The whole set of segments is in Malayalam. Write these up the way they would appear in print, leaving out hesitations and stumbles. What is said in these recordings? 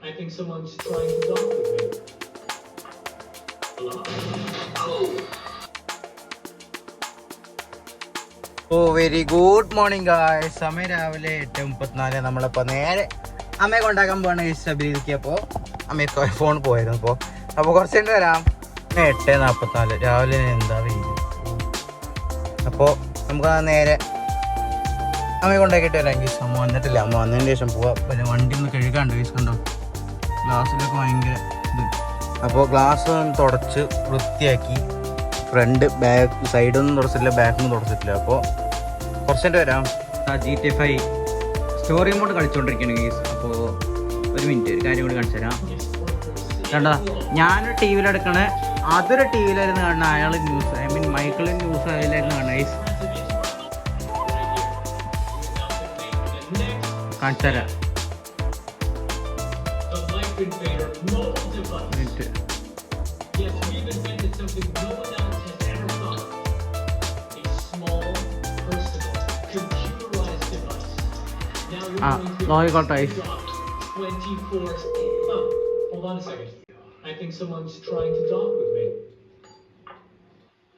I think someone's trying to talk with me. Oh very good morning guys. സമയം രാവിലെ 8:34. നമ്മളിപ്പോൾ നേരെ അമ്മയെ കൊണ്ടാക്കാൻ പോവാണ് ശബരിക്ക്. അപ്പോൾ അമ്മയ്ക്ക് ഫോൺ പോയിരുന്നു. അപ്പോൾ കുറച്ച് കഴിഞ്ഞ് വരാം. 8:44 രാവിലെ എന്താ വെയിൽ. അപ്പോൾ നമുക്ക് നേരെ അമ്മയെ കൊണ്ടാക്കിയിട്ട് വരാം ഗീസ്. അമ്മ വന്നിട്ടില്ല. അമ്മ വന്നതിന് ശേഷം പോവാം. പിന്നെ വണ്ടി ഒന്ന് കഴുകാണ്ട് ഗീസ്. കണ്ടോ ഗ്ലാസ്സിലൊക്കെ ഭയങ്കര ഇത്. അപ്പോൾ ഗ്ലാസ് ഒന്ന് തുടച്ച് വൃത്തിയാക്കി. ഫ്രണ്ട് ബാക്ക് സൈഡൊന്നും തുടച്ചിട്ടില്ല, ബാക്കൊന്നും തുടച്ചിട്ടില്ല. അപ്പോൾ കുറച്ചിട്ട് വരാം. GTA 5 സ്റ്റോറി മോഡ് കളിച്ചുകൊണ്ടിരിക്കുകയാണ് ഗീസ്. അപ്പോൾ ഒരു മിനിറ്റ് ഒരു കാര്യം കൂടി കാണിച്ചു തരാം. കണ്ടാ ഞാനൊരു ടി വിയിലെടുക്കണേ, അതൊരു ടി വിയിലായിരുന്നു കാണുന്നത്. അയാൾ ന്യൂസ് മൈക്കിൾ ന്യൂസ് അതിലായിരുന്നു കാണുന്നത് ഗീസ്. കാണിച്ചു തരാം. Minute നോക്കിക്കോട്ടെ. Hold on a second. I think someone's trying to talk with me.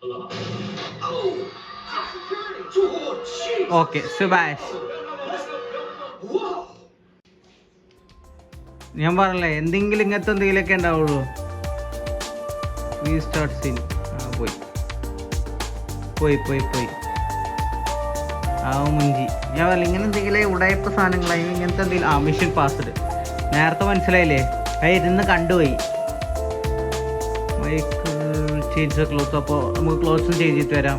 Hello? Okay Subhash. ഞാൻ പറഞ്ഞില്ലേ എന്തെങ്കിലും ഇങ്ങനത്തെ എന്തെങ്കിലുമൊക്കെ ഉണ്ടാവുള്ളൂ. റീസ്റ്റാർട്ട് സീൻ പോയി ആ മുഞ്ചി. ഞാൻ പറഞ്ഞില്ല ഇങ്ങനെ എന്തെങ്കിലും ഉടയപ്പ സാധനങ്ങളായി ഇങ്ങനത്തെ എന്തെങ്കിലും. മിഷൻ പാസ്ഡ് നേരത്തെ മനസ്സിലായില്ലേ. ഇരുന്ന് കണ്ടുപോയി. Michael change cloth. അപ്പോൾ നമുക്ക് ക്ലോത്ത്സും ചേഞ്ച് ചെയ്തിട്ട് വരാം.